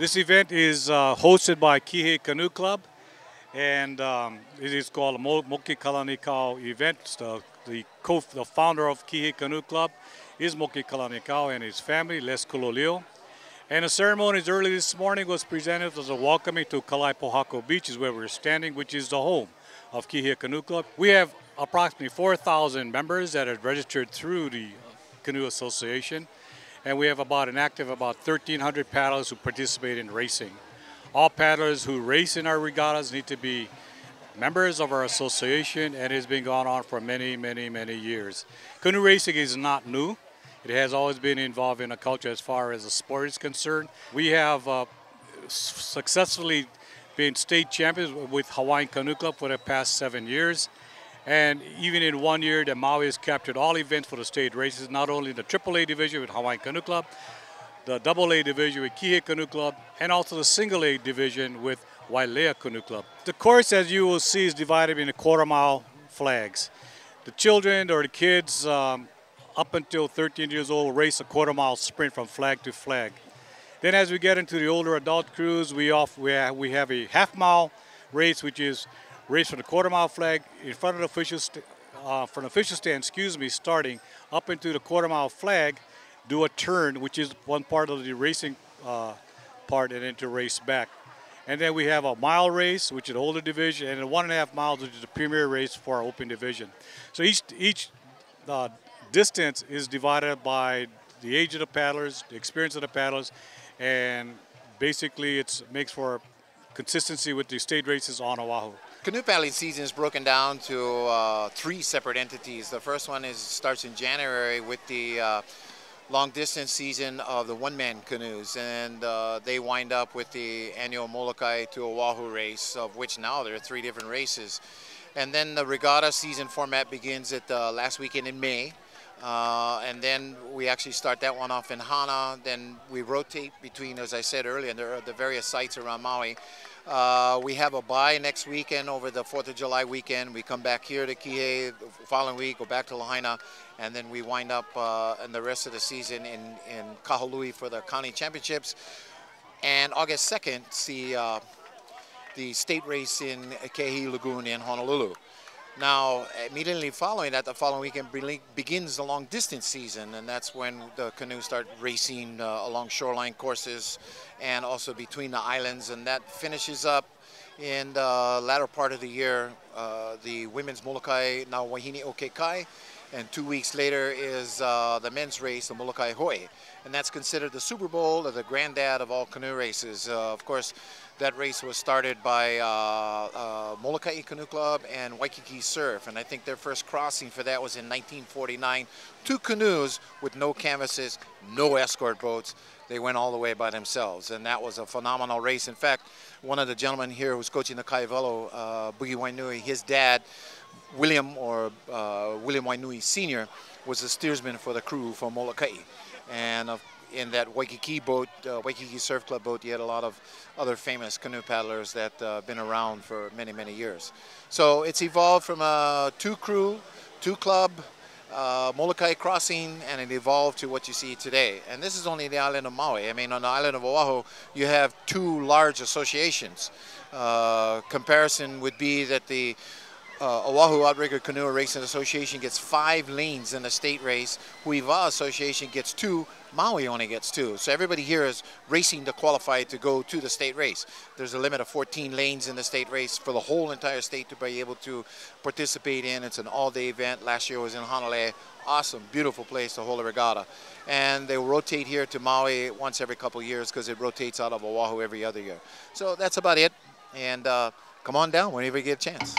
This event is hosted by Kihei Canoe Club, and it is called a Moki Kalanikau event. The founder of Kihei Canoe Club is Moki Kalanikau and his family, Les Kulolio. And the ceremonies early this morning was presented as a welcoming to Lae Pohaku Beach, is where we're standing, which is the home of Kihei Canoe Club. We have approximately 4,000 members that are registered through the Canoe Association, and we have about 1,300 paddlers who participate in racing. All paddlers who race in our regattas need to be members of our association, and it's been going on for many, many, many years. Canoe racing is not new. It has always been involved in a culture as far as the sport is concerned. We have successfully been state champions with Hawaiian Canoe Club for the past 7 years. And even in 1 year, the Maui has captured all events for the state races, not only the AAA division with Hawaiian Canoe Club, the AA division with Kihei Canoe Club, and also the Single A division with Wailea Canoe Club. The course, as you will see, is divided into quarter-mile flags. The children or the kids up until 13 years old race a quarter-mile sprint from flag to flag. Then as we get into the older adult crews, we have a half-mile race, which is race from the quarter-mile flag in front of the official stand, starting up into the quarter-mile flag, do a turn, which is one part of the racing part, and then to race back. And then we have a mile race, which is the older division, and a 1.5 miles, which is the premier race for our open division. So each distance is divided by the age of the paddlers, the experience of the paddlers, and basically it makes for consistency with the state races on Oahu. Canoe paddling season is broken down to 3 separate entities. The first one starts in January with the long distance season of the one-man canoes, and they wind up with the annual Molokai to Oahu race, of which now there are 3 different races. And then the regatta season format begins at the last weekend in May. And then we actually start that one off in Hana. Then we rotate between, as I said earlier, the various sites around Maui. We have a bye next weekend over the 4th of July weekend. We come back here to Kihei the following week, go back to Lahaina, and then we wind up in the rest of the season in Kahului for the county championships. And August 2nd, see the state race in Kehi Lagoon in Honolulu. Now, immediately following that, the following weekend begins the long distance season, and that's when the canoes start racing along shoreline courses and also between the islands, and that finishes up in the latter part of the year, the women's Molokai na Wahine o Kekai, and 2 weeks later is the men's race, the Molokai Hoi, and that's considered the Super Bowl or the granddad of all canoe races. Of course, that race was started by Molokai Canoe Club and Waikiki Surf, and I think their first crossing for that was in 1949. 2 canoes with no canvases, no escort boats. They went all the way by themselves, and that was a phenomenal race. In fact, one of the gentlemen here who's coaching the Kaivelo, Boogie Wainui, his dad, William Wainui Sr., was the steersman for the crew from Molokai. And in that Waikiki boat, Waikiki Surf Club boat, you had a lot of other famous canoe paddlers that been around for many, many years. So it's evolved from a 2-crew, 2-club, Molokai crossing, and it evolved to what you see today. And this is only the island of Maui. I mean, on the island of Oahu, you have 2 large associations. Comparison would be that the Oahu Outrigger Canoe Racing Association gets 5 lanes in the state race. Huiva Association gets 2. Maui only gets 2. So everybody here is racing to qualify to go to the state race. There's a limit of 14 lanes in the state race for the whole entire state to be able to participate in. It's an all-day event. Last year was in Honolulu. Awesome, beautiful place to hold a regatta. And they rotate here to Maui once every couple years because it rotates out of Oahu every other year. So that's about it. And come on down whenever you get a chance.